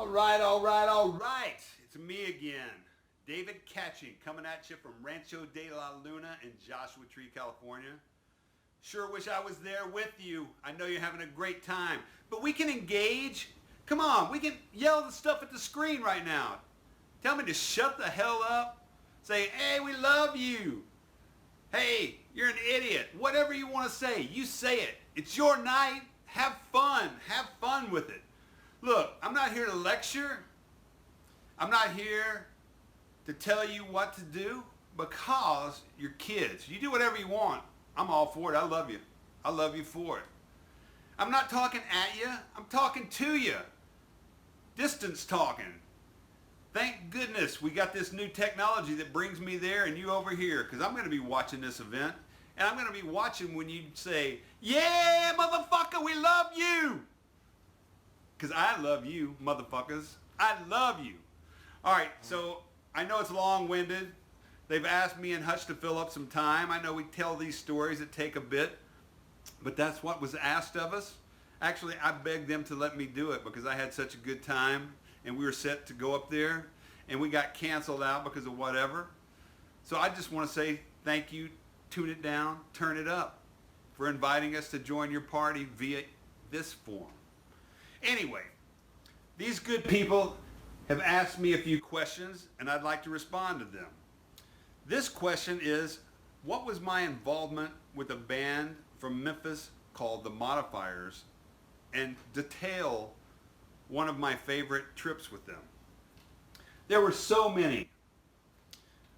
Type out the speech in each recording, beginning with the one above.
All right. It's me again, David Catching, coming at you from Rancho de la Luna in Joshua Tree, California. Sure wish I was there with you. I know you're having a great time, but we can engage. Come on, we can yell the stuff at the screen right now. Tell me to shut the hell up. Say, hey, we love you. Hey, you're an idiot. Whatever you want to say, you say it. It's your night. Have fun. Have fun with it. Look, I'm not here to lecture. I'm not here to tell you what to do because you're kids. You do whatever you want. I'm all for it. I love you. I love you for it. I'm not talking at you. I'm talking to you. Distance talking. Thank goodness we got this new technology that brings me there and you over here, because I'm going to be watching this event, and I'm going to be watching when you say, yeah, motherfucker, we love you. Because I love you, motherfuckers. I love you. All right, so I know it's long-winded. They've asked me and Hutch to fill up some time. I know we tell these stories that take a bit, but that's what was asked of us. Actually, I begged them to let me do it because I had such a good time, and we were set to go up there, and we got canceled out because of whatever. So I just want to say thank you, tune it down, turn it up, for inviting us to join your party via this form. Anyway, these good people have asked me a few questions, and I'd like to respond to them. This question is, what was my involvement with a band from Memphis called the Modifiers, and detail one of my favorite trips with them. There were so many.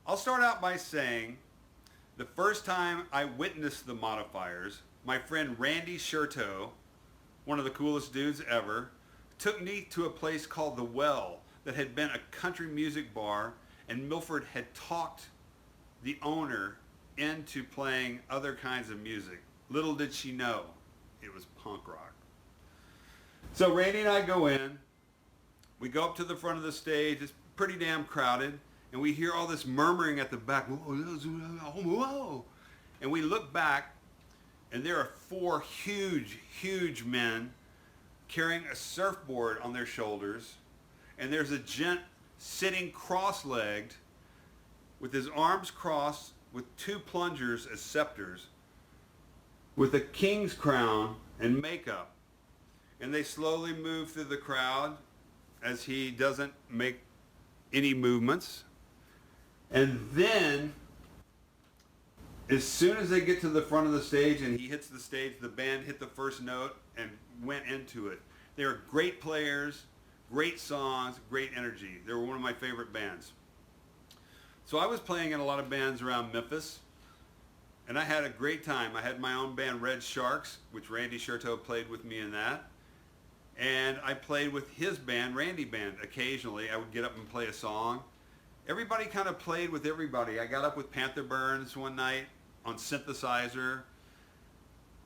I'll start out by saying the first time I witnessed the Modifiers, my friend Randy Shurto, one of the coolest dudes ever, took me to a place called The Well that had been a country music bar, and Milford had talked the owner into playing other kinds of music. Little did she know it was punk rock. So Randy and I go in, we go up to the front of the stage, it's pretty damn crowded, and we hear all this murmuring at the back, whoa. And we look back, and there are four huge men carrying a surfboard on their shoulders, and there's a gent sitting cross-legged with his arms crossed with two plungers as scepters, with a king's crown and makeup. And they slowly move through the crowd as he doesn't make any movements. And then, as soon as they get to the front of the stage and he hits the stage, the band hit the first note and went into it. They were great players, great songs, great energy. They were one of my favorite bands. So I was playing in a lot of bands around Memphis, and I had a great time. I had my own band, Red Sharks, which Randy Shurto played with me in that. And I played with his band, Randy Band. Occasionally, I would get up and play a song. Everybody kind of played with everybody. I got up with Panther Burns one night on synthesizer.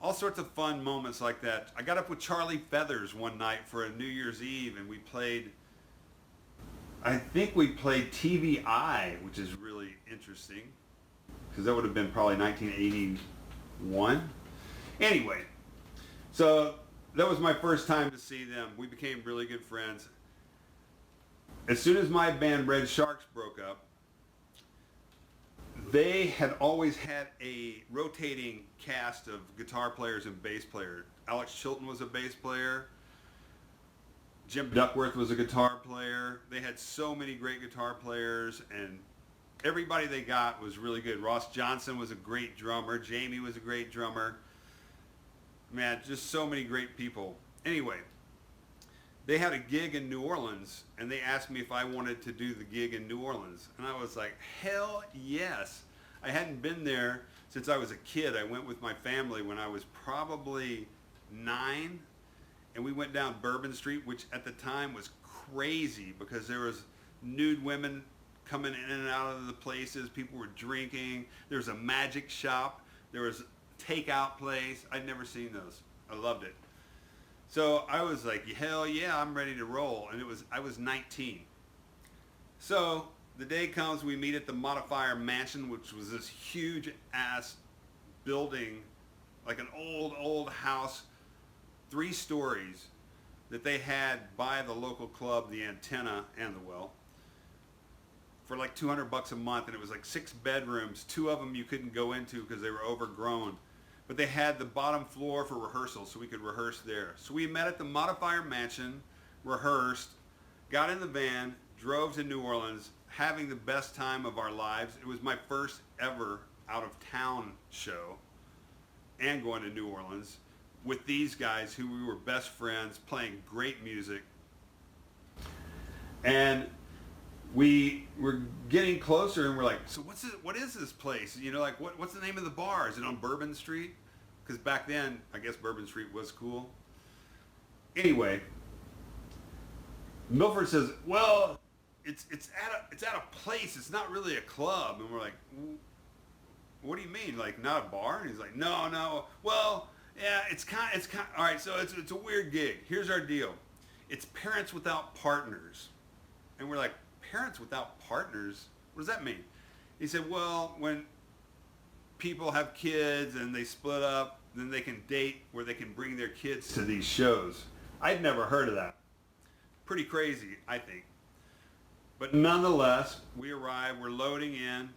All sorts of fun moments like that. I got up with Charlie Feathers one night for a New Year's Eve, and we played, I think we played TVI, which is really interesting, because that would have been probably 1981. Anyway, so that was my first time to see them. We became really good friends. As soon as my band Red Sharks broke up, they had always had a rotating cast of guitar players and bass players. Alex Chilton was a bass player. Jim Duckworth was a guitar player. They had so many great guitar players, and everybody they got was really good. Ross Johnson was a great drummer. Jamie was a great drummer. Man, just so many great people. Anyway, they had a gig in New Orleans, and they asked me if I wanted to do the gig in New Orleans. And I was like, hell yes. I hadn't been there since I was a kid. I went with my family when I was probably 9, and we went down Bourbon Street, which at the time was crazy because there was nude women coming in and out of the places. People were drinking. There was a magic shop. There was takeout place. I'd never seen those. I loved it. So I was like, hell yeah, I'm ready to roll. And I was 19. So the day comes, we meet at the Modifier Mansion, which was this huge ass building, like an old house, 3 stories, that they had by the local club, the antenna and the well, for like $200 a month, and it was like 6 bedrooms. 2 of them you couldn't go into because they were overgrown. But they had the bottom floor for rehearsals, so we could rehearse there. So we met at the Modifier Mansion, rehearsed, got in the van, drove to New Orleans, having the best time of our lives. It was my first ever out of town show, and going to New Orleans with these guys who we were best friends, playing great music. And we were getting closer, and we're like, so what is this place? You know, like what's the name of the bar? Is it on Bourbon Street? Because back then, I guess Bourbon Street was cool. Anyway, Milford says, well, it's at a place. It's not really a club. And we're like, what do you mean? Like, not a bar? And he's like, no. Well, yeah, it's kind. All right, so it's a weird gig. Here's our deal. It's parents without partners. And we're like, parents without partners? What does that mean? He said, well, when people have kids and they split up, then they can date where they can bring their kids to these shows. I'd never heard of that. Pretty crazy, I think. But nonetheless, we arrive, we're loading in,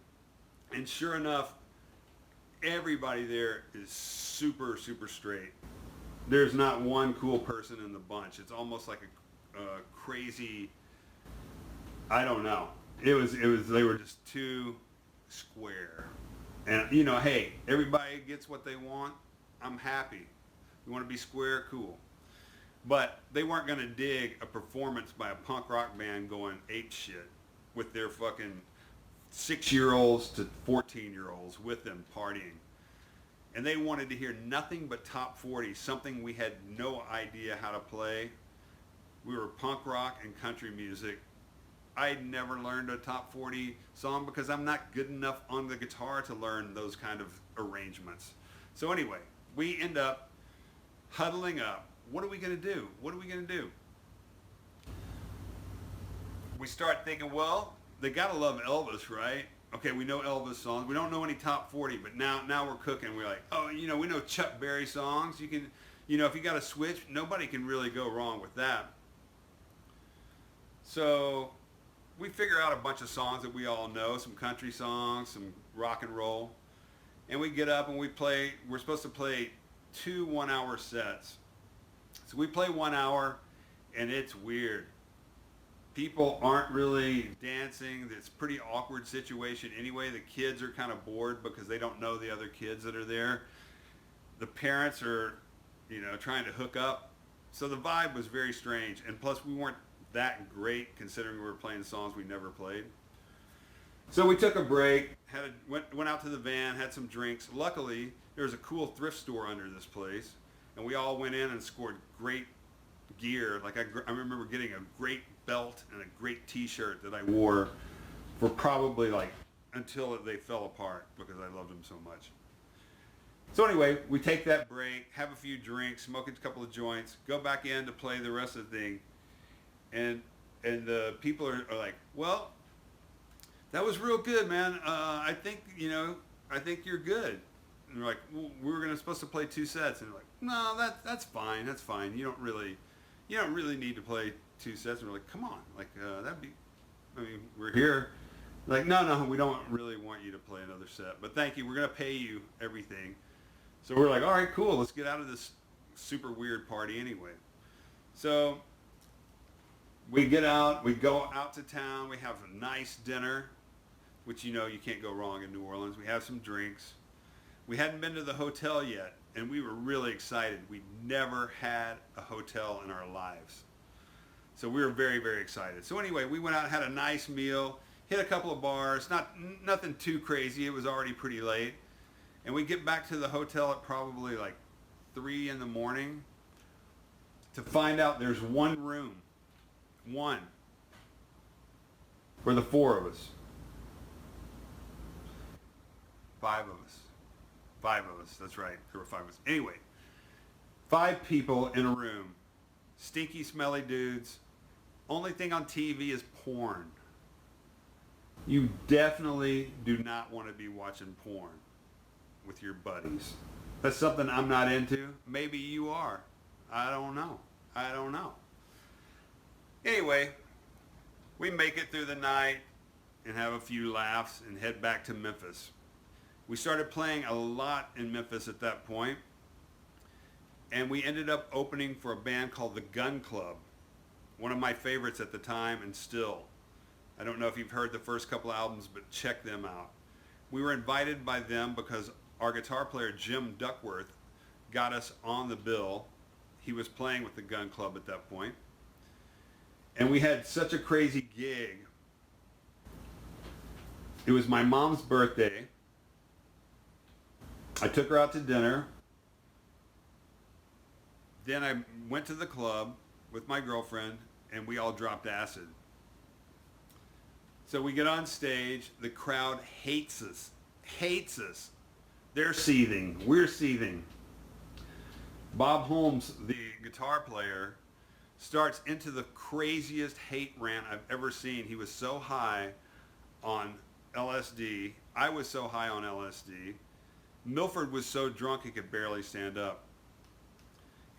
and sure enough, everybody there is super, super straight. There's not one cool person in the bunch. It's almost like a crazy, I don't know. They were just too square. And you know, hey, everybody gets what they want. I'm happy. You want to be square, cool. But they weren't going to dig a performance by a punk rock band going ape shit with their fucking 6-year-olds to 14-year-olds with them partying. And they wanted to hear nothing but top 40, something we had no idea how to play. We were punk rock and country music. I'd never learned a top 40 song because I'm not good enough on the guitar to learn those kind of arrangements. So anyway, we end up huddling up. What are we going to do? What are we going to do? We start thinking, well, they got to love Elvis, right? Okay, we know Elvis songs. We don't know any top 40, but now we're cooking. We're like, oh, you know, we know Chuck Berry songs. You can, you know, if you got a switch, nobody can really go wrong with that. So we figure out a bunch of songs that we all know, some country songs, some rock and roll. And we get up and we play. We're supposed to play 2 one-hour sets. So we play 1 hour, and it's weird. People aren't really dancing. It's a pretty awkward situation anyway. The kids are kind of bored because they don't know the other kids that are there. The parents are, you know, trying to hook up. So the vibe was very strange. And plus, we weren't that great considering we were playing songs we never played. So we took a break, went out to the van, had some drinks. Luckily, there was a cool thrift store under this place. And we all went in and scored great gear. Like I remember getting a great belt and a great t-shirt that I wore for probably like until they fell apart because I loved them so much. So anyway, we take that break, have a few drinks, smoke a couple of joints, go back in to play the rest of the thing. And the people are like, well, that was real good, man. I think you're good. And we're like, well, we were supposed to play 2 sets. And they're like, no, that's fine. That's fine. You don't really need to play 2 sets. And we're like, come on. Like, we're here. Like, no, we don't really want you to play another set. But thank you. We're going to pay you everything. So we're like, all right, cool. Let's get out of this super weird party anyway. So we get out. We go out to town. We have a nice dinner, which you know you can't go wrong in New Orleans. We have some drinks. We hadn't been to the hotel yet, and we were really excited. We'd never had a hotel in our lives. So we were very, very excited. So anyway, we went out and had a nice meal, hit a couple of bars, nothing too crazy. It was already pretty late. And we get back to the hotel at probably like 3 in the morning to find out there's one room, for the 4 of us. 5 of us. 5 of us, that's right. There were 5 of us. Anyway, 5 people in a room. Stinky, smelly dudes. Only thing on TV is porn. You definitely do not want to be watching porn with your buddies. That's something I'm not into. Maybe you are. I don't know. Anyway, we make it through the night and have a few laughs and head back to Memphis. We started playing a lot in Memphis at that point, and we ended up opening for a band called the Gun Club, one of my favorites at the time and still. I don't know if you've heard the first couple albums, but check them out. We were invited by them because our guitar player Jim Duckworth got us on the bill. He was playing with the Gun Club at that point. And we had such a crazy gig. It was my mom's birthday. I took her out to dinner. Then I went to the club with my girlfriend and we all dropped acid. So we get on stage, the crowd hates us. They're seething, we're seething. Bob Holmes, the guitar player, starts into the craziest hate rant I've ever seen. He was so high on LSD. I was so high on LSD. Milford was so drunk he could barely stand up.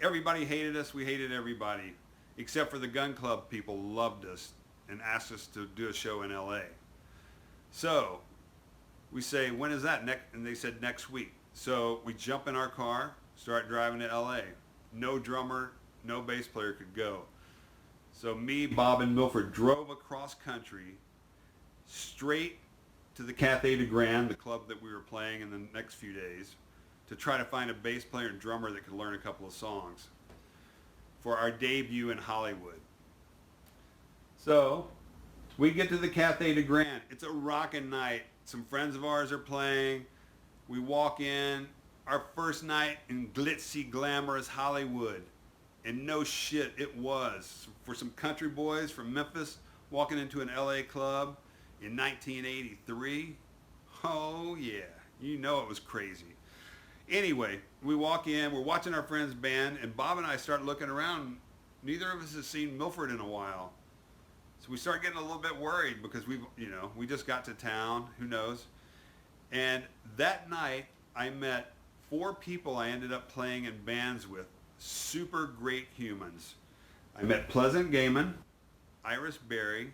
Everybody hated us. We hated everybody. Except for the Gun Club people loved us and asked us to do a show in LA. So we say, when is that? And they said next week. So we jump in our car, start driving to LA. No drummer, no bass player could go. So me, Bob, and Milford drove across country straight to the Cathay de Grand, the club that we were playing in the next few days, to try to find a bass player and drummer that could learn a couple of songs for our debut in Hollywood. So we get to the Cathay de Grand. It's a rockin' night. Some friends of ours are playing. We walk in, our first night in glitzy, glamorous Hollywood. And no shit, it was. For some country boys from Memphis walking into an LA club in 1983, oh yeah, you know it was crazy. Anyway, we walk in, we're watching our friend's band, and Bob and I start looking around. Neither of us has seen Milford in a while. So we start getting a little bit worried because we just got to town, who knows. And that night, I met 4 people I ended up playing in bands with, super great humans. I met Pleasant Gaiman, Iris Berry,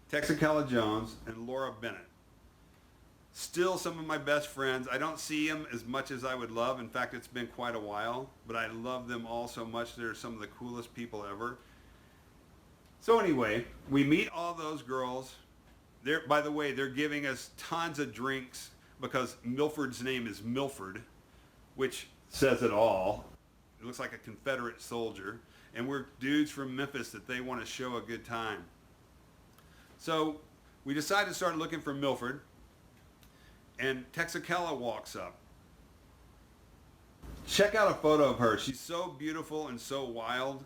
Texacala Jones, and Laura Bennett. Still some of my best friends. I don't see them as much as I would love. In fact, it's been quite a while, but I love them all so much. They're some of the coolest people ever. So anyway, we meet all those girls. By the way, they're giving us tons of drinks because Milford's name is Milford, which says it all. It looks like a Confederate soldier. And we're dudes from Memphis that they want to show a good time. So we decided to start looking for Milford. And Texacala walks up. Check out a photo of her. She's so beautiful and so wild.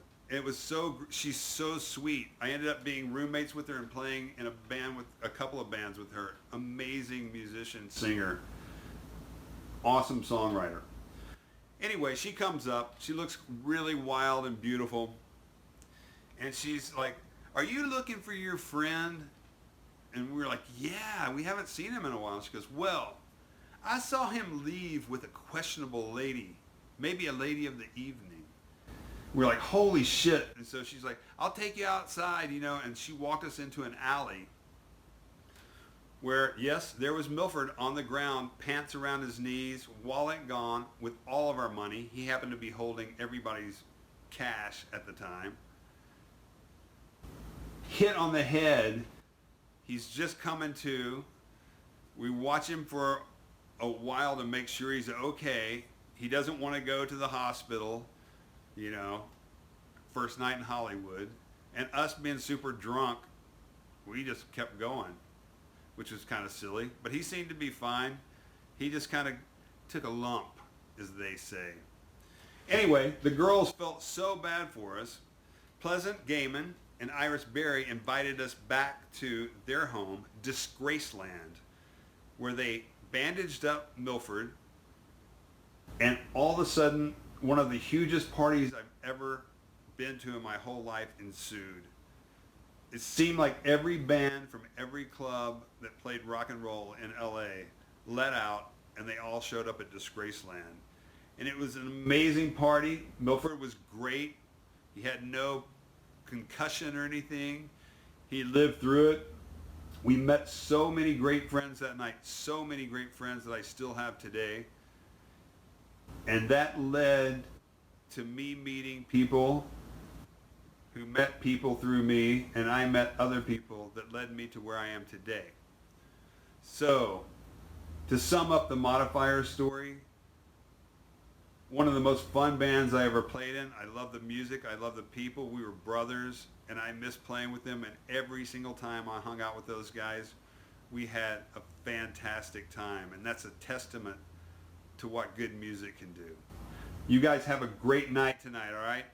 She's so sweet. I ended up being roommates with her and playing in a couple of bands with her. Amazing musician, singer, awesome songwriter. Anyway, she comes up. She looks really wild and beautiful. And she's like, "Are you looking for your friend?" And we were like, "Yeah, we haven't seen him in a while." She goes, "Well, I saw him leave with a questionable lady, maybe a lady of the evening." We're like, "Holy shit." And so she's like, "I'll take you outside, and she walked us into an alley where, yes, there was Milford on the ground, pants around his knees, wallet gone, with all of our money. He happened to be holding everybody's cash at the time. Hit on the head. He's just coming to. We watch him for a while to make sure he's okay. He doesn't want to go to the hospital, first night in Hollywood. And us being super drunk, we just kept going, which was kind of silly. But he seemed to be fine. He just kind of took a lump, as they say. Anyway, the girls felt so bad for us. Pleasant Gaiman and Iris Berry invited us back to their home, Disgraceland, where they bandaged up Milford, and all of a sudden, one of the hugest parties I've ever been to in my whole life ensued. It seemed like every band from every club that played rock and roll in LA let out, and they all showed up at Disgraceland. And it was an amazing party. Milford was great. He had no concussion or anything. He lived through it. We met so many great friends that night, so many great friends that I still have today. And that led to me meeting people who met people through me, and I met other people that led me to where I am today. So, to sum up the Modifiers story, one of the most fun bands I ever played in. I love the music. I love the people. We were brothers, and I miss playing with them. And every single time I hung out with those guys, we had a fantastic time. And that's a testament to what good music can do. You guys have a great night tonight, all right?